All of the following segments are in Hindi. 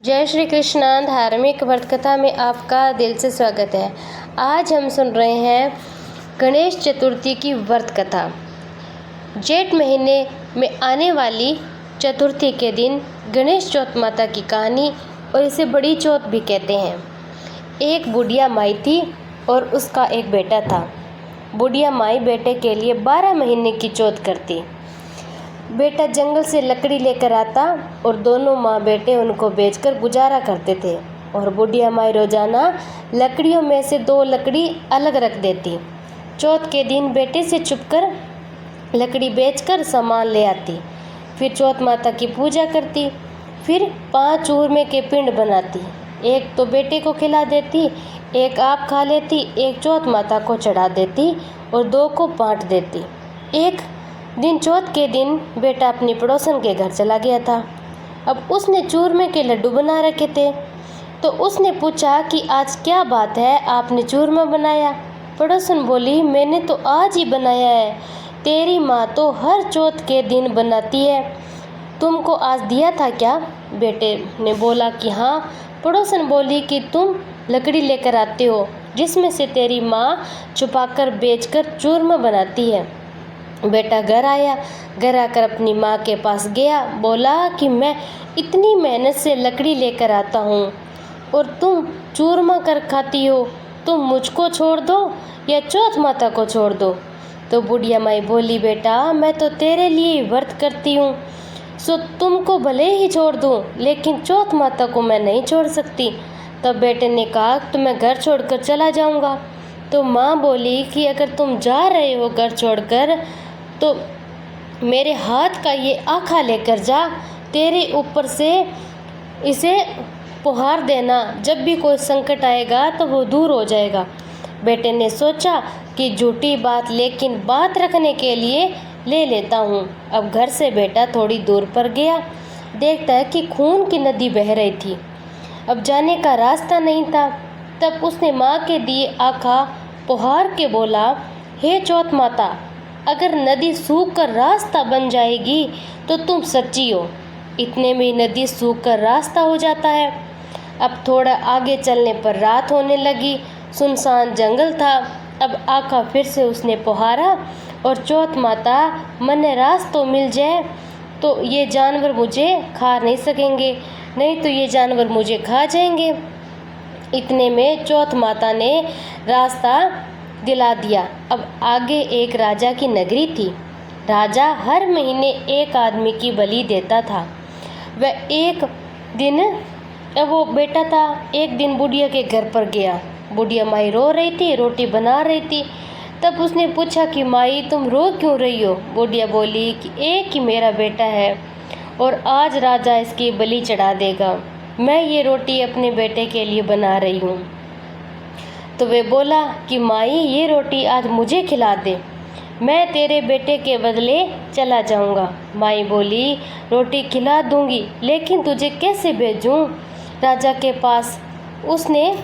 जय श्री कृष्णा। धार्मिक व्रत कथा में आपका दिल से स्वागत है। आज हम सुन रहे हैं गणेश चतुर्थी की व्रत कथा। जेठ महीने में आने वाली चतुर्थी के दिन गणेश चौथ माता की कहानी, और इसे बड़ी चौथ भी कहते हैं। एक बुढ़िया माई थी और उसका एक बेटा था। बुढ़िया माई बेटे के लिए 12 महीने की चौथ करती। बेटा जंगल से लकड़ी लेकर आता और दोनों माँ बेटे उनको बेचकर गुजारा करते थे। और बुढ़िया माई रोजाना लकड़ियों में से 2 लकड़ी अलग रख देती। चौथ के दिन बेटे से छुपकर लकड़ी बेचकर सामान ले आती। फिर चौथ माता की पूजा करती। फिर 5 चूरमे के पिंड बनाती। एक तो बेटे को खिला देती, एक आप खा लेती, एक चौथ माता को चढ़ा देती और 2 को बांट देती। एक दिन चौथ के दिन बेटा अपनी पड़ोसन के घर चला गया था। अब उसने चूरमे के लड्डू बना रखे थे, तो उसने पूछा कि आज क्या बात है, आपने चूरमा बनाया? पड़ोसन बोली, मैंने तो आज ही बनाया है, तेरी माँ तो हर चौथ के दिन बनाती है, तुमको आज दिया था क्या? बेटे ने बोला कि हाँ। पड़ोसन बोली कि तुम लकड़ी लेकर आते हो जिसमें से तेरी माँ छुपाकर बेचकर चूरमा बनाती है। बेटा घर आया, घर आकर अपनी माँ के पास गया, बोला कि मैं इतनी मेहनत से लकड़ी लेकर आता हूँ और तुम चूरमा कर खाती हो, तुम मुझको छोड़ दो या चौथ माता को छोड़ दो। तो बुढ़िया माई बोली, बेटा मैं तो तेरे लिए व्रत करती हूँ, सो तुमको भले ही छोड़ दूँ, लेकिन चौथ माता को मैं नहीं छोड़ सकती। तब बेटे ने कहा, तो मैं घर छोड़कर चला जाऊँगा। तो माँ बोली कि अगर तुम जा रहे हो घर छोड़कर, तो मेरे हाथ का ये आखा लेकर जा, तेरे ऊपर से इसे पुहार देना, जब भी कोई संकट आएगा तो वो दूर हो जाएगा। बेटे ने सोचा कि झूठी बात, लेकिन बात रखने के लिए ले लेता हूँ। अब घर से बेटा थोड़ी दूर पर गया, देखता है कि खून की नदी बह रही थी। अब जाने का रास्ता नहीं था। तब उसने माँ के दिए आखा पुहार के बोला, हे चौथ माता, अगर नदी सूख कर रास्ता बन जाएगी तो तुम सच्ची हो। इतने में नदी सूख कर रास्ता हो जाता है। अब थोड़ा आगे चलने पर रात होने लगी, सुनसान जंगल था। अब आखा फिर से उसने पुहारा, और चौथ माता, मने रास्ता मिल जाए तो ये जानवर मुझे खा नहीं सकेंगे, नहीं तो ये जानवर मुझे खा जाएंगे। इतने में चौथ माता ने रास्ता दिला दिया। अब आगे एक राजा की नगरी थी। राजा हर महीने एक आदमी की बलि देता था। वह एक दिन वो बेटा था, एक दिन बुढ़िया के घर पर गया। बुढ़िया माई रो रही थी, रोटी बना रही थी। तब उसने पूछा कि माई तुम रो क्यों रही हो? बुढ़िया बोली कि एक ही मेरा बेटा है और आज राजा इसकी बलि चढ़ा देगा, मैं ये रोटी अपने बेटे के लिए बना रही हूँ। तो वे बोला कि माई ये रोटी आज मुझे खिला दे, मैं तेरे बेटे के बदले चला जाऊंगा। माई बोली, रोटी खिला दूंगी, लेकिन तुझे कैसे भेजूं राजा के पास? उसने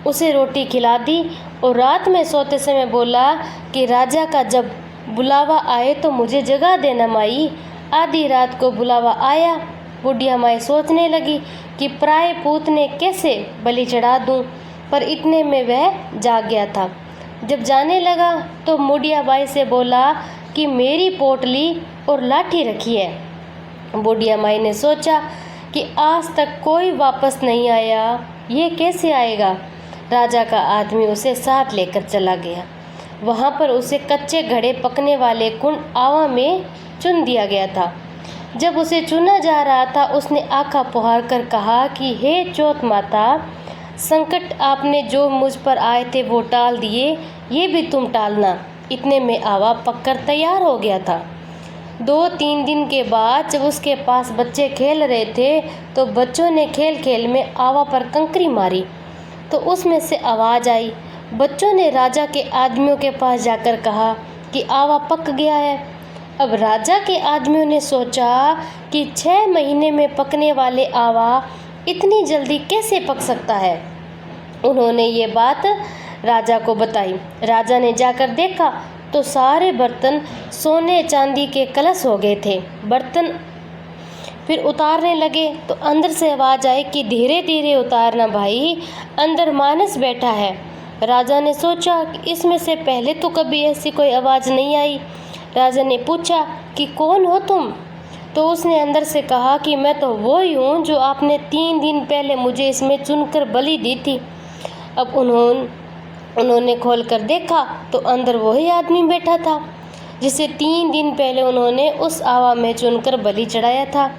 उसे रोटी खिला दी और रात में सोते समय बोला कि राजा का जब बुलावा आए तो मुझे जगा देना माई। आधी रात को बुलावा आया। बुढ़िया माई सोचने लगी कि पराए पूत ने कैसे बलि चढ़ा दूं, पर इतने में वह जाग गया था। जब जाने लगा तो बुढ़िया माई से बोला कि मेरी पोटली और लाठी रखी है। बुढ़िया माई ने सोचा कि आज तक कोई वापस नहीं आया, ये कैसे आएगा? राजा का आदमी उसे साथ लेकर चला गया। वहाँ पर उसे कच्चे घड़े पकने वाले कुंड आवा में चुन दिया गया था। जब उसे चुना जा रहा था, उसने आखा पुहार कर कहा कि हे चौथ माता, संकट आपने जो मुझ पर आए थे वो टाल दिए, ये भी तुम टालना। इतने में आवा पककर तैयार हो गया था। 2-3 दिन के बाद जब उसके पास बच्चे खेल रहे थे, तो बच्चों ने खेल खेल में आवा पर कंकरी मारी, तो उसमें से आवाज़ आई। बच्चों ने राजा के आदमियों के पास जाकर कहा कि आवा पक गया है। अब राजा के आदमियों ने सोचा कि 6 महीने में पकने वाले आवा इतनी जल्दी कैसे पक सकता है। उन्होंने ये बात राजा को बताई। राजा ने जाकर देखा तो सारे बर्तन सोने चांदी के कलश हो गए थे। बर्तन फिर उतारने लगे तो अंदर से आवाज़ आई कि धीरे धीरे उतारना भाई, अंदर मानस बैठा है। राजा ने सोचा कि इसमें से पहले तो कभी ऐसी कोई आवाज़ नहीं आई। राजा ने पूछा कि कौन हो तुम? तो उसने अंदर से कहा कि मैं तो वो ही हूँ जो आपने 3 दिन पहले मुझे इसमें चुनकर बलि दी थी। अब उन्होंने खोल कर देखा तो अंदर वही आदमी बैठा था जिसे 3 दिन पहले उन्होंने उस आवा में चुनकर बलि चढ़ाया था।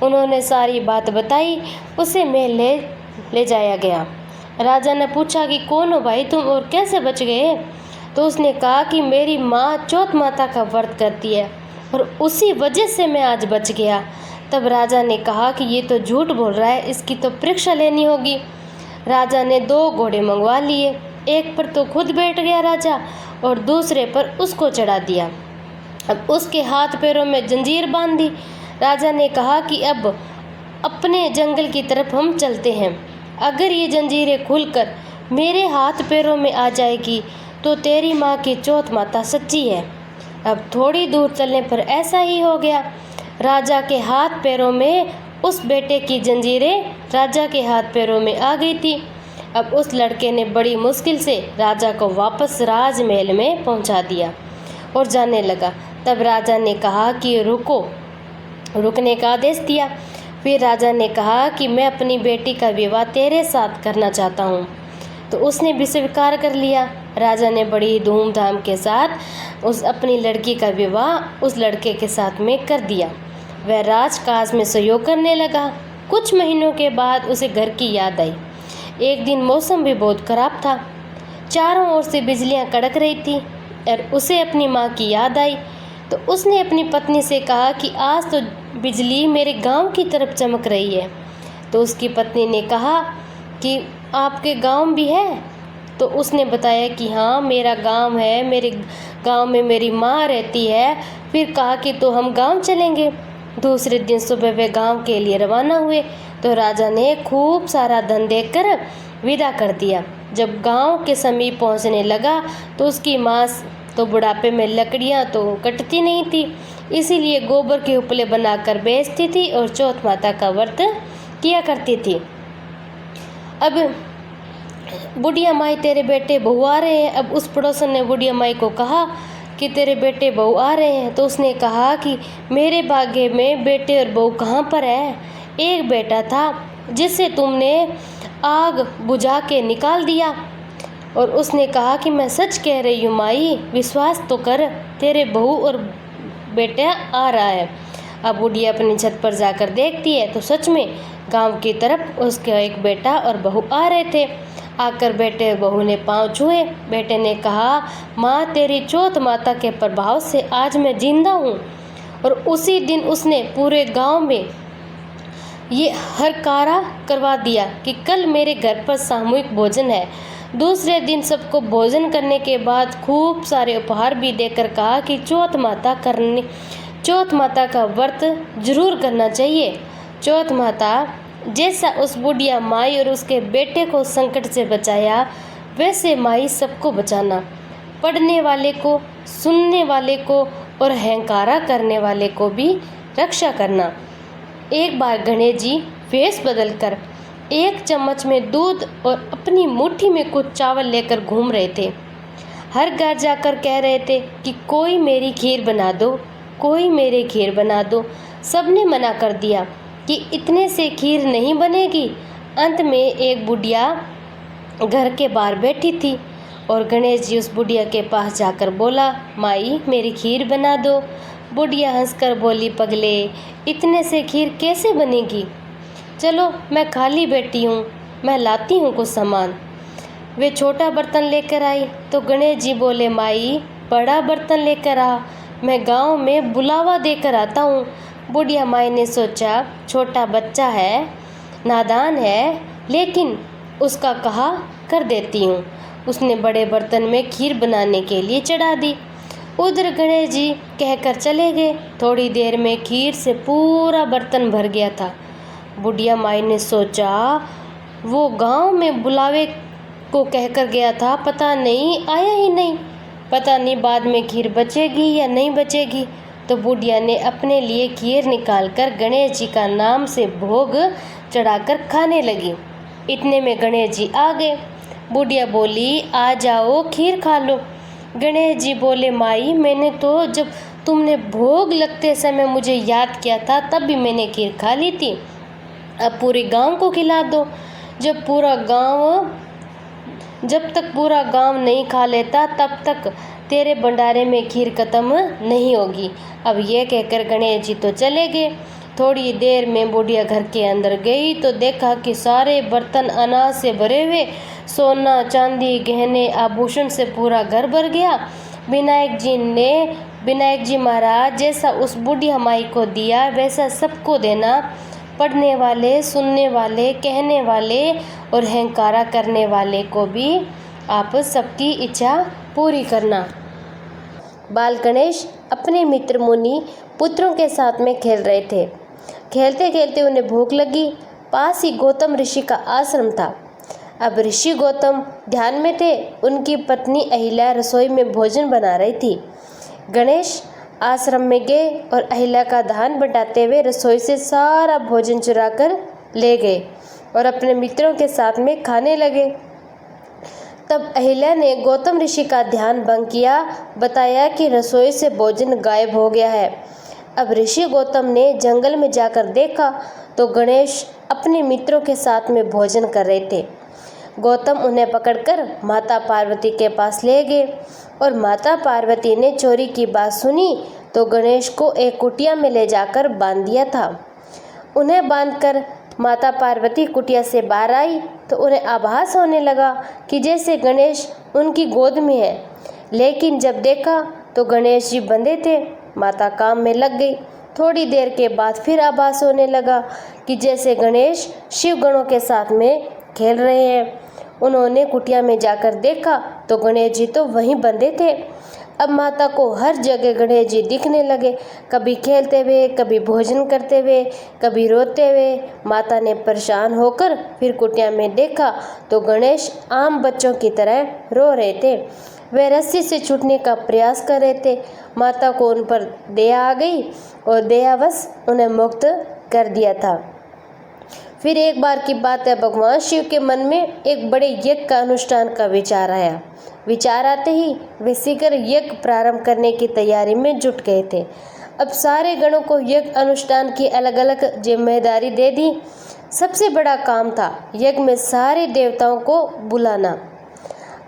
उन्होंने सारी बात बताई, उसे महल ले जाया गया। राजा ने पूछा कि कौन हो भाई तुम और कैसे बच गए? तो उसने कहा कि मेरी माँ चौथ माता का व्रत करती है और उसी वजह से मैं आज बच गया। तब राजा ने कहा कि ये तो झूठ बोल रहा है, इसकी तो परीक्षा लेनी होगी। राजा ने 2 घोड़े मंगवा लिए, एक पर तो खुद बैठ गया राजा और दूसरे पर उसको चढ़ा दिया। अब उसके हाथ पैरों में जंजीर बांध दी। राजा ने कहा कि अब अपने जंगल की तरफ हम चलते हैं। अगर ये जंजीरें खुलकर मेरे हाथ पैरों में आ जाएगी तो तेरी माँ की चौथ माता सच्ची है। अब थोड़ी दूर चलने पर ऐसा ही हो गया। राजा के हाथ पैरों में उस बेटे की जंजीरें राजा के हाथ पैरों में आ गई थी। अब उस लड़के ने बड़ी मुश्किल से राजा को वापस राजमहल में पहुंचा दिया और जाने लगा। तब राजा ने कहा कि रुकने का आदेश दिया। फिर राजा ने कहा कि मैं अपनी बेटी का विवाह तेरे साथ करना चाहता हूँ। तो उसने भी स्वीकार कर लिया। राजा ने बड़ी धूमधाम के साथ अपनी लड़की का विवाह उस लड़के के साथ में कर दिया। वह राजकाज में सहयोग करने लगा। कुछ महीनों के बाद उसे घर की याद आई। एक दिन मौसम भी बहुत खराब था, चारों ओर से बिजलियां कड़क रही थी और उसे अपनी माँ की याद आई। तो उसने अपनी पत्नी से कहा कि आज तो बिजली मेरे गांव की तरफ चमक रही है। तो उसकी पत्नी ने कहा कि आपके गांव भी है? तो उसने बताया कि हाँ मेरा गांव है, मेरे गांव में मेरी माँ रहती है। फिर कहा कि तो हम गांव चलेंगे। दूसरे दिन सुबह वे गांव के लिए रवाना हुए। तो राजा ने खूब सारा धन देकर विदा कर दिया। जब गांव के समीप पहुंचने लगा तो उसकी माँ तो बुढ़ापे में लकड़ियां तो कटती नहीं थी, इसीलिए गोबर के उपले बनाकर बेचती थी और चौथ माता का व्रत किया करती थी। अब बुढ़िया माई तेरे बेटे बहू आ रहे हैं। अब उस पड़ोसन ने बुढ़िया माई को कहा कि तेरे बेटे बहू आ रहे हैं। तो उसने कहा कि मेरे भाग्य में बेटे और बहू कहाँ पर है? एक बेटा था जिसे तुमने आग बुझा के निकाल दिया। और उसने कहा कि मैं सच कह रही हूँ माई, विश्वास तो कर, तेरे बहू और बेटा आ रहा है। अब बुढ़िया अपनी छत पर जाकर देखती है तो सच में गांव की तरफ उसका एक बेटा और बहू आ रहे थे। आकर बेटे और बहू ने पांव छुए। बेटे ने कहा माँ तेरी चौथ माता के प्रभाव से आज मैं जिंदा हूँ। और उसी दिन उसने पूरे गांव में ये हरकारा करवा दिया कि कल मेरे घर पर सामूहिक भोजन है। दूसरे दिन सबको भोजन करने के बाद खूब सारे उपहार भी देकर कहा कि चौथ माता का व्रत जरूर करना चाहिए। चौथ माता जैसा उस बुढ़िया माई और उसके बेटे को संकट से बचाया, वैसे माई सबको बचाना, पढ़ने वाले को, सुनने वाले को और अहंकारा करने वाले को भी रक्षा करना। एक बार गणेश जी वेश बदलकर एक चम्मच में दूध और अपनी मुट्ठी में कुछ चावल लेकर घूम रहे थे। हर घर जाकर कह रहे थे कि कोई मेरी खीर बना दो, कोई मेरी खीर बना दो। सबने मना कर दिया कि इतने से खीर नहीं बनेगी। अंत में एक बुढ़िया घर के बाहर बैठी थी और गणेश जी उस बुढ़िया के पास जाकर बोला माई मेरी खीर बना दो। बुढ़िया हंसकर बोली पगले इतने से खीर कैसे बनेगी? चलो मैं खाली बैठी हूँ, मैं लाती हूँ कुछ सामान। वे छोटा बर्तन लेकर आई तो गणेश जी बोले माई बड़ा बर्तन लेकर आ, मैं गांव में बुलावा देकर आता हूँ। बुढ़िया माई ने सोचा छोटा बच्चा है, नादान है, लेकिन उसका कहा कर देती हूँ। उसने बड़े बर्तन में खीर बनाने के लिए चढ़ा दी। उधर गणेश जी कहकर चले गए। थोड़ी देर में खीर से पूरा बर्तन भर गया था। बुढ़िया माई ने सोचा वो गांव में बुलावे को कहकर गया था, पता नहीं आया ही नहीं, पता नहीं बाद में खीर बचेगी या नहीं बचेगी। तो बुढ़िया ने अपने लिए खीर निकालकर गणेश जी का नाम से भोग चढ़ाकर खाने लगी। इतने में गणेश जी आ गए। बुढ़िया बोली, आ जाओ खीर खा लो। गणेश जी बोले, माई मैंने तो जब तुमने भोग लगते समय मुझे याद किया था तब भी मैंने खीर खा ली थी, अब पूरे गांव को खिला दो। जब तक पूरा गांव नहीं खा लेता तब तक तेरे भंडारे में खीर खत्म नहीं होगी। अब ये कहकर गणेश जी तो चले गए। थोड़ी देर में बुढ़िया घर के अंदर गई तो देखा कि सारे बर्तन अनाज से भरे हुए, सोना चांदी गहने आभूषण से पूरा घर भर गया। विनायक जी महाराज जैसा उस बुढ़िया माई को दिया वैसा सबको देना, पढ़ने वाले, सुनने वाले, कहने वाले और अहंकारा करने वाले को भी आप सबकी इच्छा पूरी करना। बाल गणेश अपने मित्र मुनि पुत्रों के साथ में खेल रहे थे। खेलते खेलते उन्हें भूख लगी। पास ही गौतम ऋषि का आश्रम था। अब ऋषि गौतम ध्यान में थे। उनकी पत्नी अहिल्या रसोई में भोजन बना रही थी। गणेश आश्रम में गए और अहिल्या का ध्यान बटाते हुए रसोई से सारा भोजन चुरा कर ले गए और अपने मित्रों के साथ में खाने लगे। तब अहिल्या ने गौतम ऋषि का ध्यान भंग किया, बताया कि रसोई से भोजन गायब हो गया है। अब ऋषि गौतम ने जंगल में जाकर देखा तो गणेश अपने मित्रों के साथ में भोजन कर रहे थे। गौतम उन्हें पकड़कर माता पार्वती के पास ले गए और माता पार्वती ने चोरी की बात सुनी तो गणेश को एक कुटिया में ले जाकर बांध दिया था। उन्हें बांधकर माता पार्वती कुटिया से बाहर आई तो उन्हें आभास होने लगा कि जैसे गणेश उनकी गोद में है, लेकिन जब देखा तो गणेश जी बंधे थे। माता काम में लग गई। थोड़ी देर के बाद फिर आभास होने लगा कि जैसे गणेश शिव गणों के साथ में खेल रहे हैं। उन्होंने कुटिया में जाकर देखा तो गणेश जी तो वहीं बंधे थे। अब माता को हर जगह गणेश जी दिखने लगे, कभी खेलते हुए, कभी भोजन करते हुए, कभी रोते हुए। माता ने परेशान होकर फिर कुटिया में देखा तो गणेश आम बच्चों की तरह रो रहे थे। वे रस्सी से छूटने का प्रयास कर रहे थे। माता को उन पर दया आ गई और दयावश उन्हें मुक्त कर दिया था। फिर एक बार की बात है, भगवान शिव के मन में एक बड़े यज्ञ का अनुष्ठान का विचार आया। विचार आते ही वे शीघ्र यज्ञ प्रारंभ करने की तैयारी में जुट गए थे। अब सारे गणों को यज्ञ अनुष्ठान की अलग अलग जिम्मेदारी दे दी। सबसे बड़ा काम था यज्ञ में सारे देवताओं को बुलाना।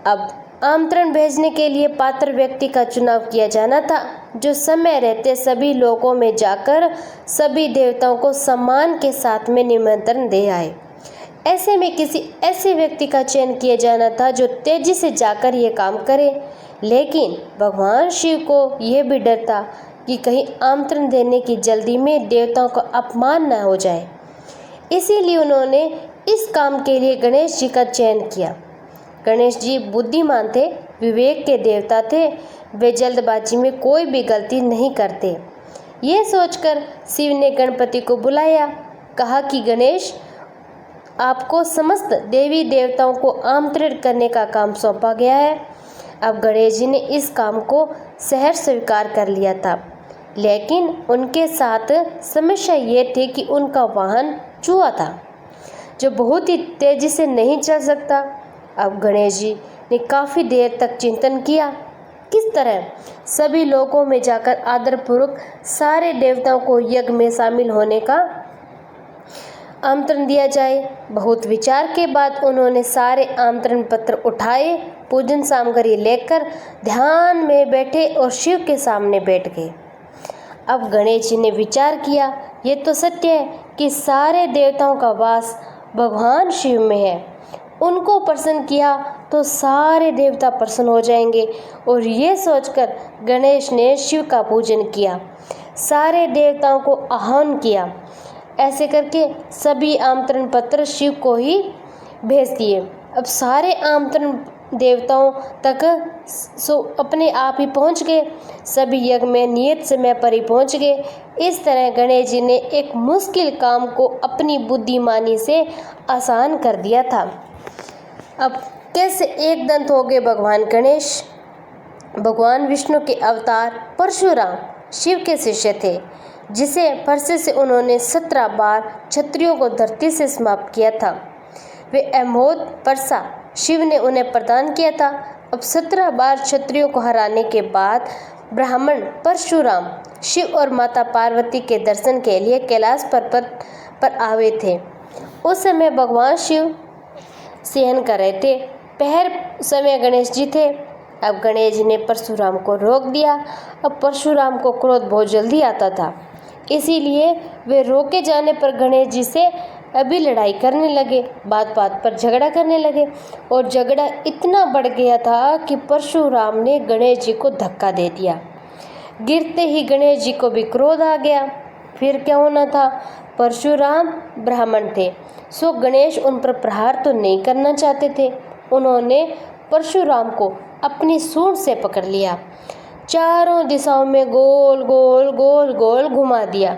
अब आमंत्रण भेजने के लिए पात्र व्यक्ति का चुनाव किया जाना था, जो समय रहते सभी लोकों में जाकर सभी देवताओं को सम्मान के साथ में निमंत्रण दे आए। ऐसे में किसी ऐसे व्यक्ति का चयन किया जाना था जो तेजी से जाकर ये काम करे। लेकिन भगवान शिव को यह भी डर था कि कहीं आमंत्रण देने की जल्दी में देवताओं का अपमान न हो जाए। इसीलिए उन्होंने इस काम के लिए गणेश जी का चयन किया। गणेश जी बुद्धिमान थे, विवेक के देवता थे। वे जल्दबाजी में कोई भी गलती नहीं करते। ये सोचकर शिव ने गणपति को बुलाया। कहा कि गणेश, आपको समस्त देवी देवताओं को आमंत्रित करने का काम सौंपा गया है। अब गणेश जी ने इस काम को सहर्ष स्वीकार कर लिया था, लेकिन उनके साथ समस्या ये थी कि उनका वाहन चूहा था, जो बहुत ही तेजी से नहीं चल सकता। अब गणेश जी ने काफ़ी देर तक चिंतन किया किस तरह सभी लोगों में जाकर आदरपूर्वक सारे देवताओं को यज्ञ में शामिल होने का आमंत्रण दिया जाए। बहुत विचार के बाद उन्होंने सारे आमंत्रण पत्र उठाए, पूजन सामग्री लेकर ध्यान में बैठे और शिव के सामने बैठ गए। अब गणेश जी ने विचार किया, ये तो सत्य है कि सारे देवताओं का वास भगवान शिव में है। उनको प्रसन्न किया तो सारे देवता प्रसन्न हो जाएंगे। और ये सोचकर गणेश ने शिव का पूजन किया, सारे देवताओं को आह्वान किया। ऐसे करके सभी आमंत्रण पत्र शिव को ही भेज दिए। अब सारे आमंत्रण देवताओं तक अपने आप ही पहुंच गए। सभी यज्ञ में नियत समय पर ही पहुंच गए। इस तरह गणेश जी ने एक मुश्किल काम को अपनी बुद्धिमानी से आसान कर दिया था। अब कैसे एक दंत हो गए भगवान गणेश। भगवान विष्णु के अवतार परशुराम शिव के शिष्य थे, जिसे परसे से उन्होंने 17 बार क्षत्रियों को धरती से समाप्त किया था। वे अमोघ परसा शिव ने उन्हें प्रदान किया था। अब 17 बार क्षत्रियों को हराने के बाद ब्राह्मण परशुराम शिव और माता पार्वती के दर्शन के लिए कैलाश पर्वत पर आए थे। उस समय भगवान शिव शयन कर रहे थे। पहर समय गणेश जी थे। अब गणेश जी ने परशुराम को रोक दिया। अब परशुराम को क्रोध बहुत जल्दी आता था, इसीलिए वे रोके जाने पर गणेश जी से अभी लड़ाई करने लगे, बात बात पर झगड़ा करने लगे और झगड़ा इतना बढ़ गया था कि परशुराम ने गणेश जी को धक्का दे दिया। गिरते ही गणेश जी को भी क्रोध आ गया। फिर क्या होना था? परशुराम ब्राह्मण थे, सो गणेश उन पर प्रहार तो नहीं करना चाहते थे। उन्होंने परशुराम को अपनी सूंड से पकड़ लिया, चारों दिशाओं में गोल गोल गोल गोल घुमा दिया।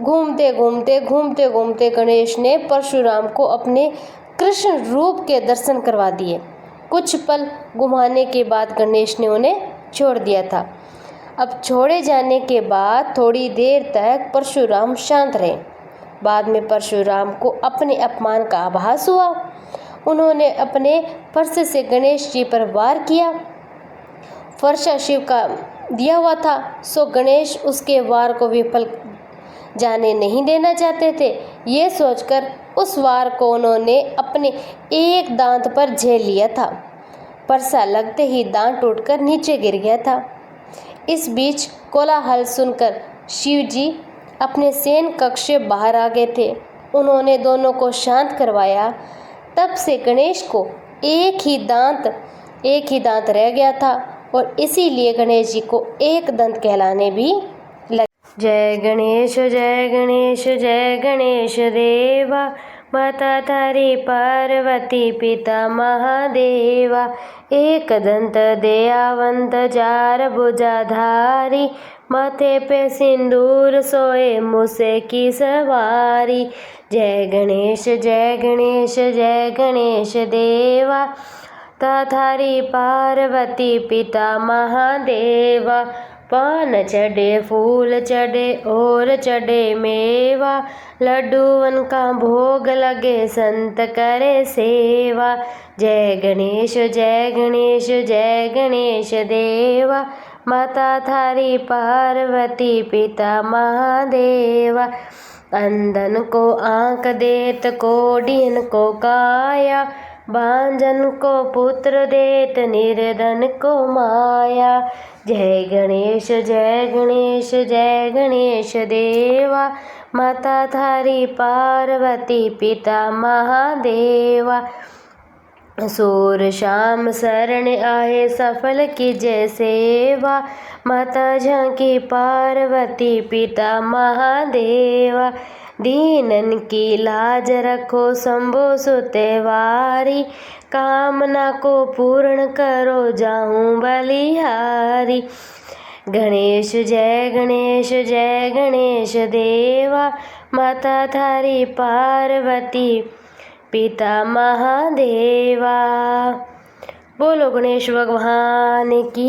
घूमते घूमते घूमते घूमते गणेश ने परशुराम को अपने कृष्ण रूप के दर्शन करवा दिए। कुछ पल घुमाने के बाद गणेश ने उन्हें छोड़ दिया था। अब छोड़े जाने के बाद थोड़ी देर तक परशुराम शांत रहे। बाद में परशुराम को अपने अपमान का आभास हुआ। उन्होंने अपने फरसे से गणेश जी पर वार किया। फरसा शिव का दिया हुआ था, सो गणेश उसके वार को विफल जाने नहीं देना चाहते थे। ये सोचकर उस वार को उन्होंने अपने एक दांत पर झेल लिया था। फरसा लगते ही दांत टूटकर नीचे गिर गया था। इस बीच कोलाहल सुनकर शिव जी अपने शयन कक्ष से बाहर आ गए थे। उन्होंने दोनों को शांत करवाया। तब से गणेश को एक ही दांत रह गया था और इसीलिए गणेश जी को एक दंत कहलाने भी लगे। जय गणेश जय गणेश जय गणेश देवा, माता तारी पार्वती पिता महादेवा। एक दंत दयावंत जार भुजाधारी, माथे पे सिंदूर सोए मूसे की सवारी। जय गणेश जय गणेश जय गणेश देवा, ताथारी पार्वती पिता महादेवा। पान चढ़े फूल चढ़े और चढ़े मेवा, लड्डूवन का भोग लगे संत करे सेवा। जय गणेश जय गणेश जय गणेश देवा, माता थारी पार्वती पिता महादेवा। अंधन को आँख देत कोढ़ियन को काया, बांझन को पुत्र देत निर्धन को माया। जय गणेश जय गणेश जय गणेश देवा, माता थारी पार्वती पिता महादेवा। सूर शाम शरण आए सफल की जय सेवा, माता झांकी पार्वती पिता महादेवा। दीनन की लाज रखो शंभो सुतेवारी, कामना को पूर्ण करो जाऊं बलिहारी। गणेश जय गणेश जय गणेश देवा, माता थारी पार्वती पिता महादेवा। बोलो गणेश भगवान की।